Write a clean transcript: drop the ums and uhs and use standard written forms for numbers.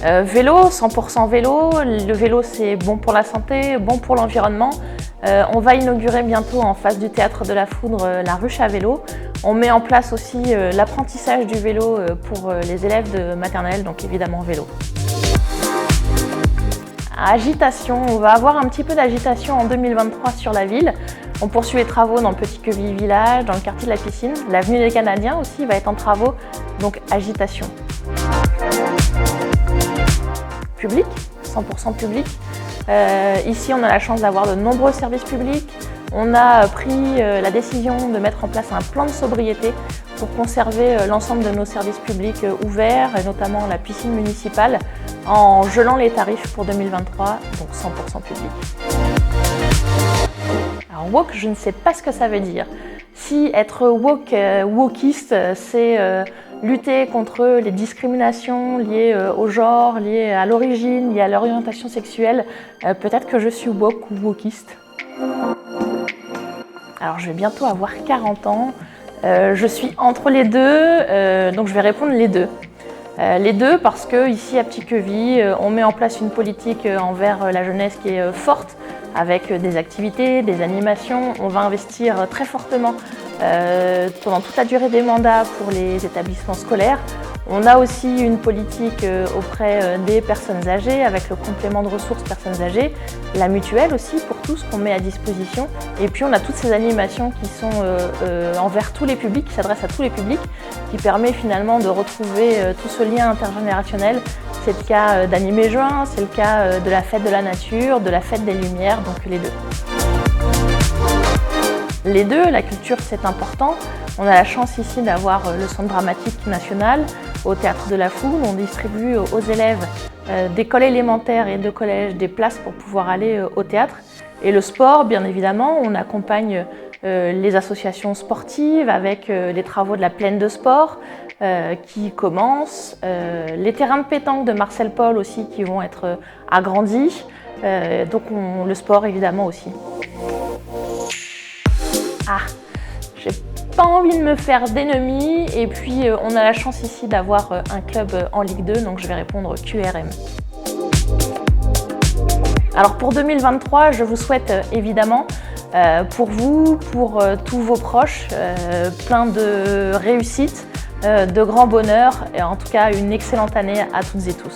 Vélo, 100% vélo. Le vélo, c'est bon pour la santé, bon pour l'environnement. On va inaugurer bientôt en face du Théâtre de la Foudre la ruche à vélo. On met en place aussi l'apprentissage du vélo pour les élèves de maternelle, donc évidemment vélo. Agitation, on va avoir un petit peu d'agitation en 2023 sur la ville. On poursuit les travaux dans le Petit-Quevilly village, dans le quartier de la Piscine. L'avenue des Canadiens aussi va être en travaux, donc agitation. Public, 100% public. Ici, on a la chance d'avoir de nombreux services publics. On a pris la décision de mettre en place un plan de sobriété pour conserver l'ensemble de nos services publics ouverts, et notamment la piscine municipale, en gelant les tarifs pour 2023, donc 100% public. Alors woke, je ne sais pas ce que ça veut dire. Si être woke, wokiste, c'est lutter contre les discriminations liées au genre, liées à l'origine, liées à l'orientation sexuelle, peut-être que je suis woke ou wokiste. Alors je vais bientôt avoir 40 ans, je suis entre les deux, donc je vais répondre les deux. Les deux parce que ici à Petit-Quevilly, on met en place une politique envers la jeunesse qui est forte, avec des activités, des animations. On va investir très fortement pendant toute la durée des mandats pour les établissements scolaires. On a aussi une politique auprès des personnes âgées avec le complément de ressources personnes âgées, la mutuelle aussi pour tous qu'on met à disposition. Et puis on a toutes ces animations qui sont envers tous les publics, qui s'adressent à tous les publics, qui permet finalement de retrouver tout ce lien intergénérationnel. C'est le cas d'Animé Juin, c'est le cas de la fête de la nature, de la fête des lumières, donc les deux. Les deux, la culture c'est important. On a la chance ici d'avoir le Centre dramatique national au Théâtre de la Foudre. On distribue aux élèves d'école élémentaire et de collège des places pour pouvoir aller au théâtre. Et le sport, bien évidemment, on accompagne les associations sportives avec les travaux de la plaine de sport qui commencent, les terrains de pétanque de Marcel Paul aussi qui vont être agrandis, donc le sport évidemment aussi. Ah, j'ai pas envie de me faire d'ennemis et puis on a la chance ici d'avoir un club en Ligue 2, donc je vais répondre QRM. Alors pour 2023, je vous souhaite évidemment pour vous, pour tous vos proches, plein de réussite, de grand bonheur et en tout cas une excellente année à toutes et tous.